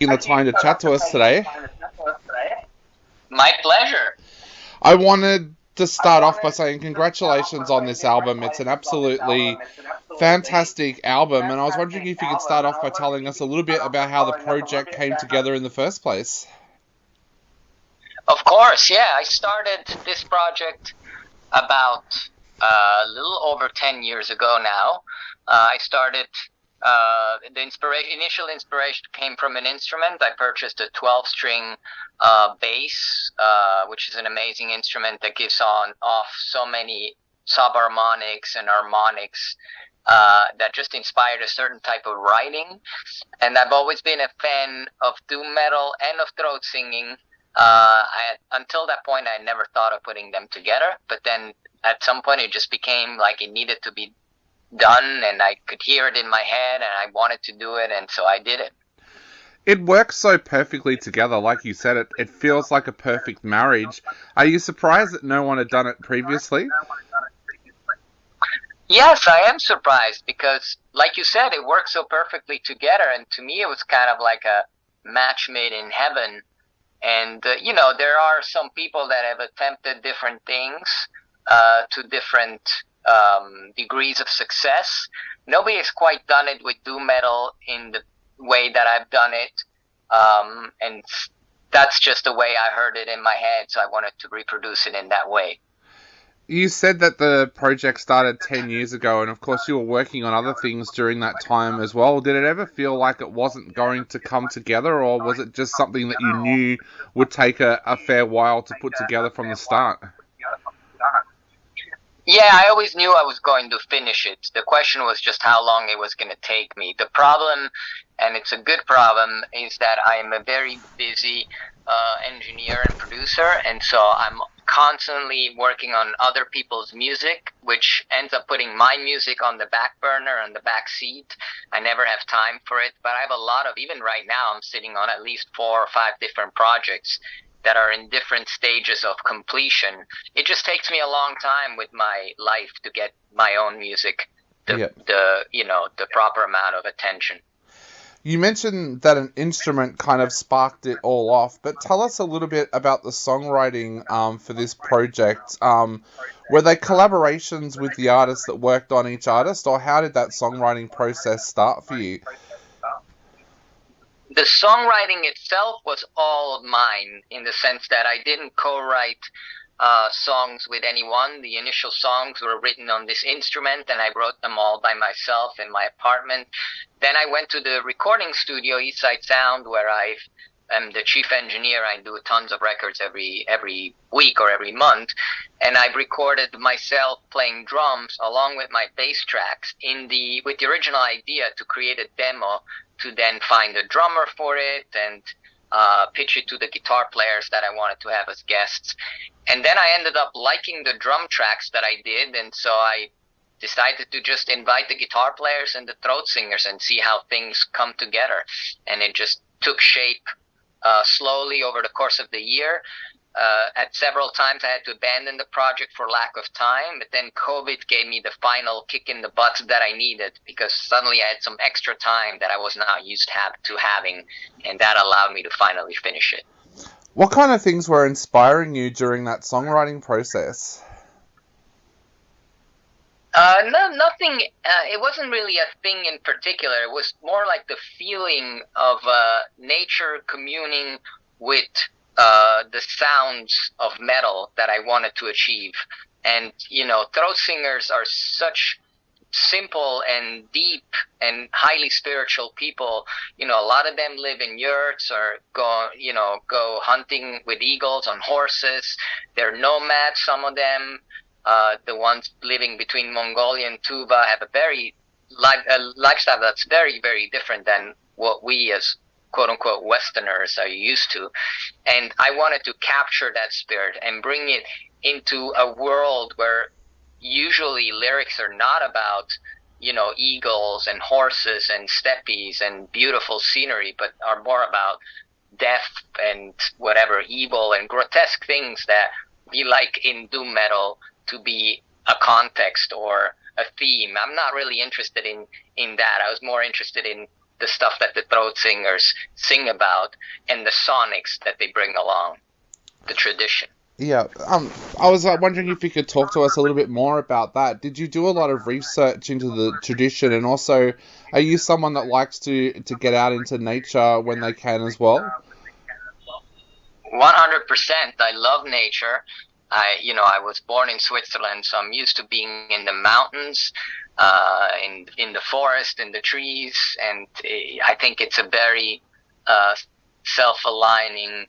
taking the time to chat to us today. My pleasure. I wanted to start off by saying congratulations on this album. It's an absolutely fantastic album, and I was wondering if you could start off by telling us a little bit about how the project came together in the first place. Of course, yeah. I started this project about a little over 10 years ago now. I started, initial inspiration came from an instrument. I purchased a 12-string bass, which is an amazing instrument that gives off so many subharmonics and harmonics that just inspired a certain type of writing. And I've always been a fan of doom metal and of throat singing. Until that point, I never thought of putting them together, but then at some point it just became like it needed to be done, and I could hear it in my head, and I wanted to do it, and so I did it. It works so perfectly together, like you said, it feels like a perfect marriage. Are you surprised that no one had done it previously? Yes, I am surprised, because, like you said, it works so perfectly together, and to me it was kind of like a match made in heaven. And, there are some people that have attempted different things to different degrees of success. Nobody has quite done it with doom metal in the way that I've done it. And that's just the way I heard it in my head, so I wanted to reproduce it in that way. You said that the project started 10 years ago, and of course you were working on other things during that time as well. Did it ever feel like it wasn't going to come together, or was it just something that you knew would take a fair while to put together from the start? Yeah, I always knew I was going to finish it. The question was just how long it was going to take me. The problem, and it's a good problem, is that I am a very busy engineer and producer, and so I'm constantly working on other people's music, which ends up putting my music on the back burner, on the back seat. I never have time for it, but I have a lot of, even right now, I'm sitting on at least 4 or 5 different projects that are in different stages of completion. It just takes me a long time with my life to get my own music the proper amount of attention. You mentioned that an instrument kind of sparked it all off, but tell us a little bit about the songwriting for this project. Were they collaborations with the artists that worked on each artist, or how did that songwriting process start for you? The songwriting itself was all of mine, in the sense that I didn't co-write songs with anyone. The initial songs were written on this instrument, and I wrote them all by myself in my apartment. Then I went to the recording studio, Eastside Sound, where I am the chief engineer. I do tons of records every week or every month, and I've recorded myself playing drums along with my bass tracks with the original idea to create a demo, to then find a drummer for it and pitch it to the guitar players that I wanted to have as guests. And then I ended up liking the drum tracks that I did, and so I decided to just invite the guitar players and the throat singers and see how things come together. And it just took shape slowly over the course of the year. At several times I had to abandon the project for lack of time, but then COVID gave me the final kick in the butt that I needed, because suddenly I had some extra time that I was not used to having, and that allowed me to finally finish it. What kind of things were inspiring you during that songwriting process? Nothing. It wasn't really a thing in particular. It was more like the feeling of nature communing with the sounds of metal that I wanted to achieve. And, throat singers are such simple and deep and highly spiritual people. A lot of them live in yurts or go hunting with eagles on horses. They're nomads, some of them. The ones living between Mongolia and Tuva have a lifestyle that's very, very different than what we as quote-unquote Westerners are used to. And I wanted to capture that spirit and bring it into a world where usually lyrics are not about, eagles and horses and steppes and beautiful scenery, but are more about death and whatever evil and grotesque things that we like in doom metal to be a context or a theme. I'm not really interested in that. I was more interested in the stuff that the throat singers sing about and the sonics that they bring along, the tradition. Yeah, I was wondering if you could talk to us a little bit more about that. Did you do a lot of research into the tradition, and also, are you someone that likes to get out into nature when they can as well? 100%. I love nature. I was born in Switzerland, so I'm used to being in the mountains, in the forest, in the trees, and I think it's a very self-aligning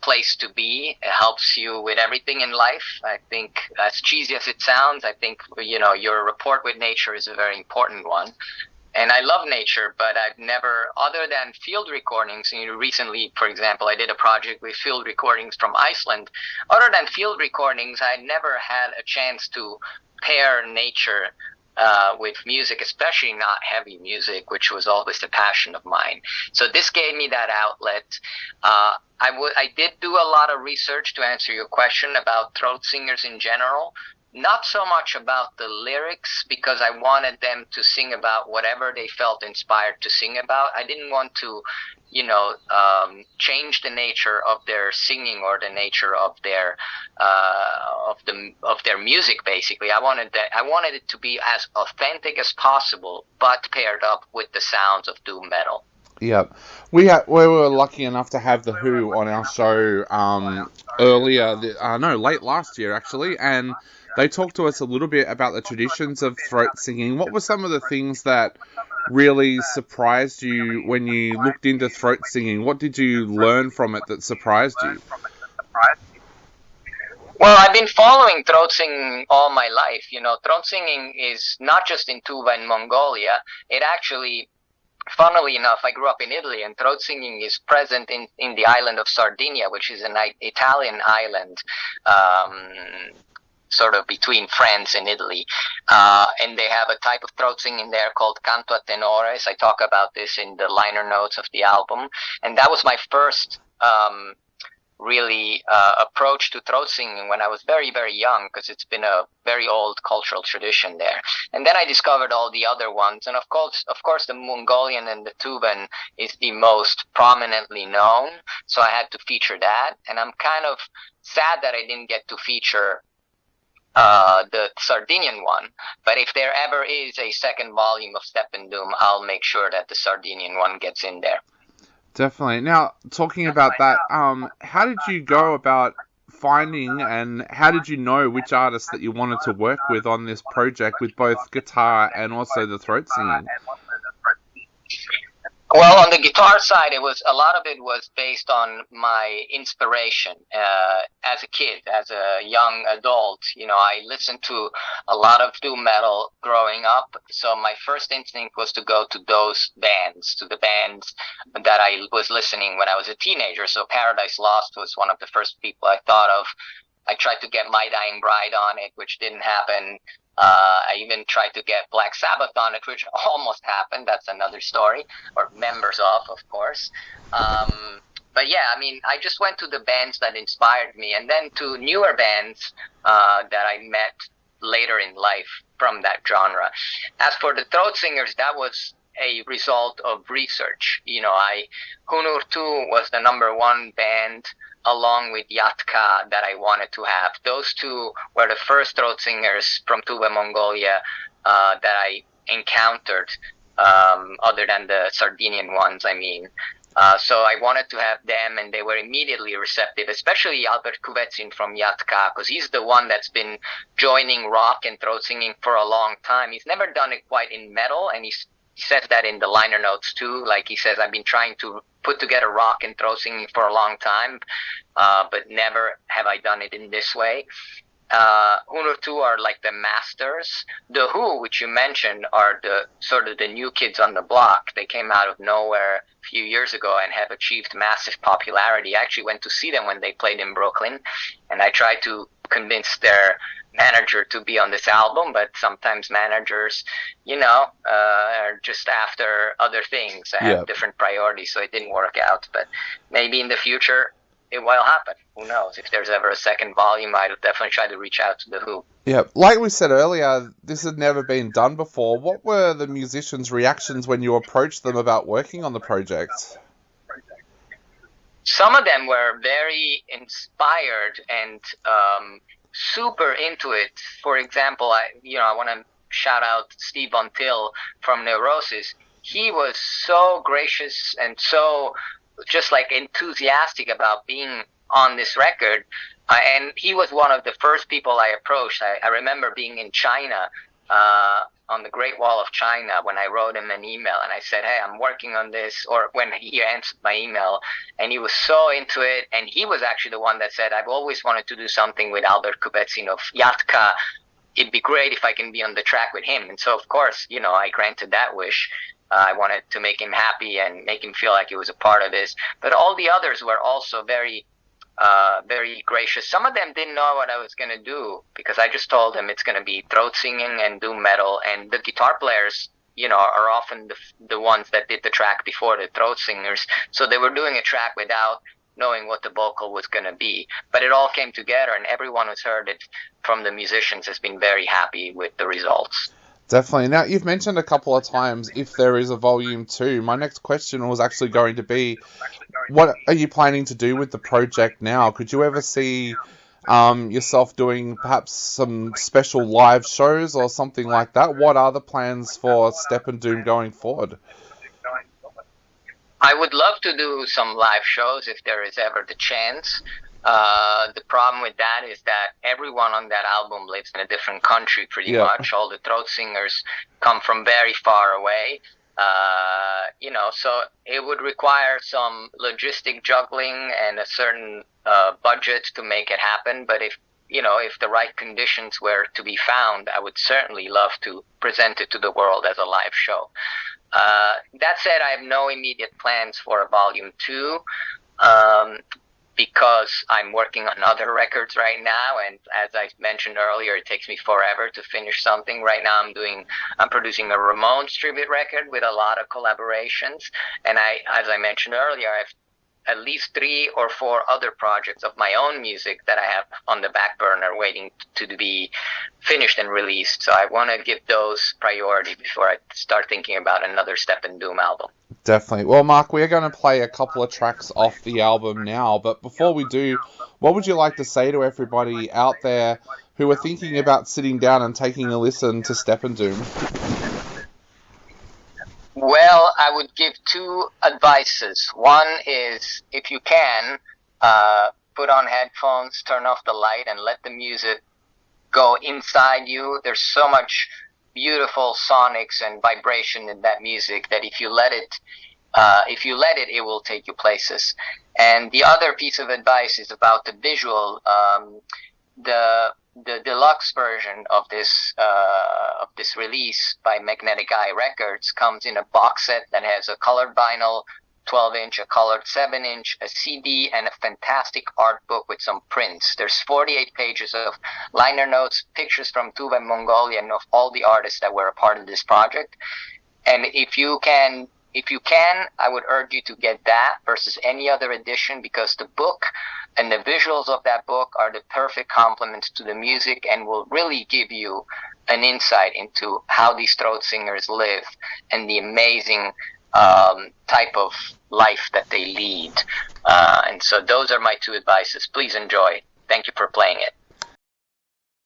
place to be. It helps you with everything in life. I think, as cheesy as it sounds, I think, your rapport with nature is a very important one. And I love nature, but I've never, other than field recordings, recently, for example, I did a project with field recordings from Iceland. Other than field recordings, I never had a chance to pair nature with music, especially not heavy music, which was always a passion of mine. So this gave me that outlet. I did do a lot of research to answer your question about throat singers in general. Not so much about the lyrics, because I wanted them to sing about whatever they felt inspired to sing about. I didn't want to, change the nature of their singing or the nature of their music. Basically, I wanted it to be as authentic as possible, but paired up with the sounds of doom metal. Yep. We were lucky enough to have The Who on our show late last year actually, and they talked to us a little bit about the traditions of throat singing. What were some of the things that really surprised you when you looked into throat singing? What did you learn from it that surprised you? Well, I've been following throat singing all my life. Throat singing is not just in Tuva and Mongolia. It actually, funnily enough, I grew up in Italy, and throat singing is present in the island of Sardinia, which is an Italian island, sort of between France and Italy. And they have a type of throat singing there called canto a tenores. I talk about this in the liner notes of the album. And that was my first approach to throat singing when I was very, very young, because it's been a very old cultural tradition there. And then I discovered all the other ones. And of course, the Mongolian and the Tuvan is the most prominently known. So I had to feature that. And I'm kind of sad that I didn't get to feature the Sardinian one, but if there ever is a second volume of SteppenDoom, I'll make sure that the Sardinian one gets in there. Definitely. Now, talking about that, how did you go about finding, and how did you know which artists that you wanted to work with on this project with both guitar and also the throat singing? Well, on the guitar side, a lot of it was based on my inspiration. As a kid, as a young adult, I listened to a lot of doom metal growing up. So my first instinct was to go to those bands, to the bands that I was listening when I was a teenager. So Paradise Lost was one of the first people I thought of. I tried to get My Dying Bride on it, which didn't happen. I even tried to get Black Sabbath on it, which almost happened. That's another story. Or members of course. But yeah, I just went to the bands that inspired me, and then to newer bands that I met later in life from that genre. As for the throat singers, that was a result of research. Hunur 2 was the number one band, along with Yatka, that I wanted to have. Those two were the first throat singers from Tuva, Mongolia, that I encountered, other than the Sardinian ones, So I wanted to have them, and they were immediately receptive, especially Albert Kuvetsin from Yatka, because he's the one that's been joining rock and throat singing for a long time. He's never done it quite in metal, and he says that in the liner notes too. Like, he says, I've been trying to put together rock and throat singing for a long time, but never have I done it in this way. Hunur 2 are like the masters. The Who, which you mentioned, are the sort of the new kids on the block. They came out of nowhere a few years ago and have achieved massive popularity. I actually went to see them when they played in Brooklyn, and I tried to convince their manager to be on this album, but sometimes managers, are just after other things. I have different priorities, so it didn't work out. But maybe in the future, it will happen. Who knows? If there's ever a second volume, I'll definitely try to reach out to the Who. Yeah, like we said earlier, this had never been done before. What were the musicians' reactions when you approached them about working on the project? Some of them were very inspired and super into it. For example, I want to shout out Steve Von Till from Neurosis. He was so gracious and so just like enthusiastic about being on this record. And he was one of the first people I approached. I remember being in China, on the Great Wall of China, when I wrote him an email and I said, hey, I'm working on this, or when he answered my email, and he was so into it. And he was actually the one that said, I've always wanted to do something with Albert Kubetsin of Yatka. It'd be great if I can be on the track with him. And so, of course, I granted that wish. I wanted to make him happy and make him feel like he was a part of this. But all the others were also very gracious. Some of them didn't know what I was going to do, because I just told them it's going to be throat singing and doom metal. And the guitar players, are often the ones that did the track before the throat singers. So they were doing a track without knowing what the vocal was going to be. But it all came together, and everyone who's heard it from the musicians has been very happy with the results. Definitely. Now, you've mentioned a couple of times if there is a volume 2. My next question was actually going to be, what are you planning to do with the project now? Could you ever see yourself doing perhaps some special live shows or something like that? What are the plans for SteppenDoom going forward? I would love to do some live shows if there is ever the chance. The problem with that is that everyone on that album lives in a different country pretty much. All the throat singers come from very far away. So it would require some logistic juggling and a certain budget to make it happen. But if the right conditions were to be found, I would certainly love to present it to the world as a live show. That said, I have no immediate plans for a volume 2. Because I'm working on other records right now, and as I mentioned earlier, it takes me forever to finish something. Right now I'm producing a Ramones tribute record with a lot of collaborations, and as I mentioned earlier, I have at least 3 or 4 other projects of my own music that I have on the back burner waiting to be finished and released. So I want to give those priority before I start thinking about another SteppenDoom album. Definitely. Well, Marc, we're going to play a couple of tracks off the album now, but before we do, what would you like to say to everybody out there who are thinking about sitting down and taking a listen to SteppenDoom? Well, I would give 2 advices. One is, if you can, put on headphones, turn off the light, and let the music go inside you. There's so much beautiful sonics and vibration in that music that if you let it, it will take you places. And the other piece of advice is about the visual. The deluxe version of this release by Magnetic Eye Records comes in a box set that has a colored vinyl 12-inch, a colored 7-inch, a CD, and a fantastic art book with some prints. There's 48 pages of liner notes, pictures from Tuva and Mongolia, and of all the artists that were a part of this project. And if you can, I would urge you to get that versus any other edition, because the book and the visuals of that book are the perfect complement to the music and will really give you an insight into how these throat singers live and the amazing type of life that they lead. And so those are my 2 advices. Please enjoy. Thank you for playing it.